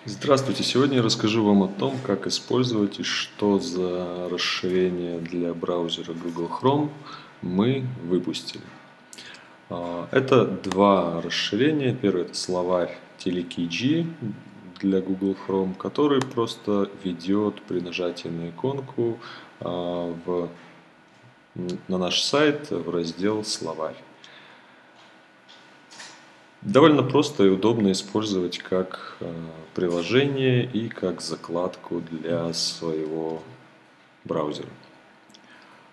Здравствуйте! Сегодня я расскажу вам о том, как использовать и что за расширение для браузера Google Chrome мы выпустили. Это два расширения. Первое — это словарь TeleKG для Google Chrome, который просто ведет при нажатии на иконку на наш сайт в раздел «Словарь». Довольно просто и удобно использовать как приложение и как закладку для своего браузера.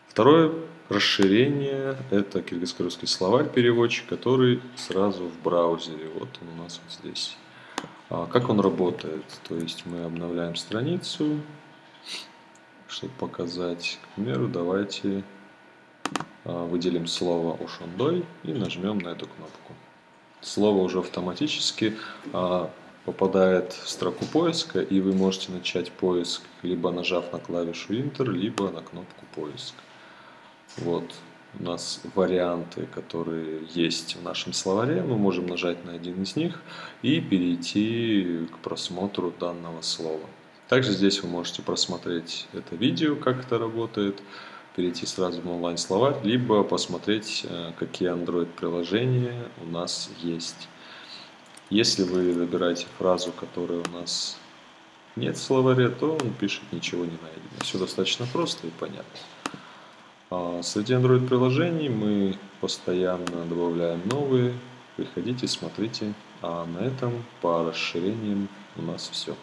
Второе расширение — это киргизско-русский словарь-переводчик, который сразу в браузере. Вот он у нас вот здесь. Как он работает? То есть мы обновляем страницу, чтобы показать. К примеру, давайте выделим слово «Ошондой» и нажмем на эту кнопку. Слово уже автоматически попадает в строку поиска, и вы можете начать поиск, либо нажав на клавишу Enter, либо на кнопку поиск. Вот у нас варианты, которые есть в нашем словаре. Мы можем нажать на один из них и перейти к просмотру данного слова. Также здесь вы можете просмотреть это видео, как это работает, перейти сразу в онлайн-словарь, либо посмотреть, какие Android-приложения у нас есть. Если вы выбираете фразу, которая у нас нет в словаре, то он пишет «ничего не найдено». Все достаточно просто и понятно. Среди Android-приложений мы постоянно добавляем новые. Приходите, смотрите. А на этом по расширениям у нас все.